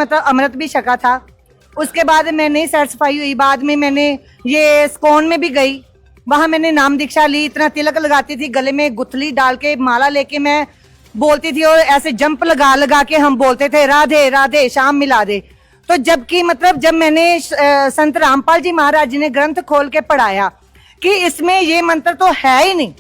मतलब अमृत भी छका था। उसके बाद मैं नहीं सेटिस्फाई हुई, बाद में मैंने ये स्कॉन में भी गई, वहां मैंने नाम दीक्षा ली, इतना तिलक लगाती थी, गले में गुथली डाल के माला लेके मैं बोलती थी और ऐसे जंप लगा लगा के हम बोलते थे राधे राधे श्याम मिला दे। तो जबकि मतलब जब मैंने संत रामपाल जी महाराज जी ने ग्रंथ खोल के पढ़ाया कि इसमें ये मंत्र तो है ही नहीं,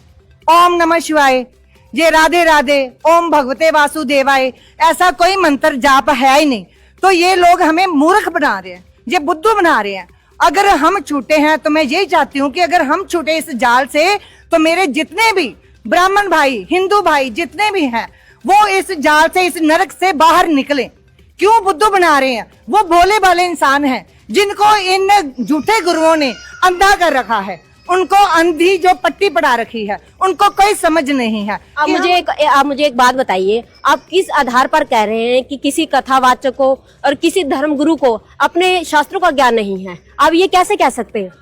ओम नमः शिवाय, ये राधे राधे, ओम भगवते वासुदेवाय, ऐसा कोई मंत्र जाप है ही नहीं। तो ये लोग हमें मूर्ख बना रहे हैं, ये बुद्धू बना रहे हैं। अगर हम छूटे हैं तो मैं यही चाहती हूँ कि अगर हम छूटे इस जाल से तो मेरे जितने भी ब्राह्मण भाई, हिंदू भाई जितने भी हैं, वो इस जाल से, इस नरक से बाहर निकले। क्यों बुद्धू बना रहे हैं? वो भोले भाले इंसान हैं जिनको इन झूठे गुरुओं ने अंधा कर रखा है, उनको अंधी जो पट्टी पड़ा रखी है, उनको कोई समझ नहीं है। आप मुझे एक बात बताइए, आप किस आधार पर कह रहे हैं कि किसी कथावाचक को और किसी धर्म गुरु को अपने शास्त्रों का ज्ञान नहीं है? आप ये कैसे कह सकते हैं?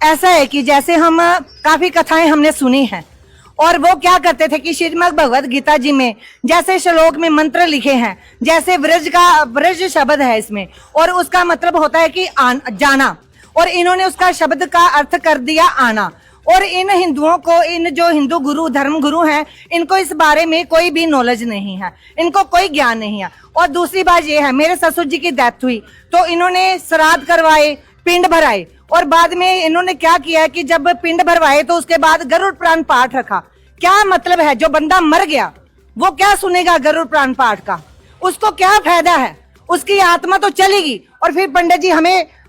ऐसा है कि जैसे हम काफी कथाएं हमने सुनी हैं और वो क्या करते थे कि श्रीमद् भगवत गीता जी में जैसे श्लोक में मंत्र लिखे हैं, जैसे व्रज शब्द है इसमें और उसका मतलब होता है कि जाना, और इन्होंने उसका शब्द का अर्थ कर दिया आना। और इन हिंदुओं को, इन जो हिंदू गुरु, धर्म गुरु हैं, इनको इस बारे में कोई भी नॉलेज नहीं है, इनको कोई ज्ञान नहीं है। और दूसरी बात ये है, मेरे ससुर जी की डेथ हुई तो इन्होंने श्राद्ध करवाए, पिंड भराए, और बाद में इन्होंने क्या किया कि जब पिंड भरवाए तो उसके बाद गरुड़ पुराण पाठ रखा। क्या मतलब है? जो बंदा मर गया वो क्या सुनेगा गरुड़ पुराण पाठ का? उसको क्या फायदा है? उसकी आत्मा तो चलेगी। और फिर पंडित जी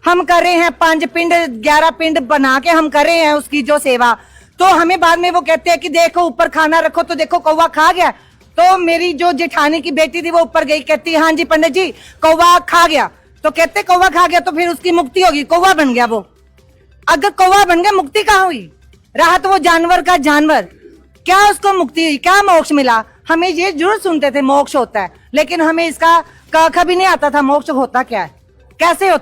हम कर रहे हैं 5 पिंड 11 पिंड बना के हम कर रहे हैं उसकी जो सेवा, तो हमें बाद में वो कहते हैं कि देखो ऊपर खाना रखो तो देखो कौवा खा गया। तो मेरी जो जेठानी की बेटी थी वो ऊपर गई, कहती हाँ जी पंडित जी कौवा खा गया। तो कहते कौवा खा गया तो फिर उसकी मुक्ति होगी, कौवा बन गया वो। अगर कौवा बन गया मुक्ति कहाँ हुई? रहा तो वो जानवर का जानवर, क्या उसको मुक्ति हुई? क्या मोक्ष मिला? हमें ये जरूर सुनते थे मोक्ष होता है, लेकिन हमें इसका कभी नहीं आता था मोक्ष होता क्या है, कैसे होता।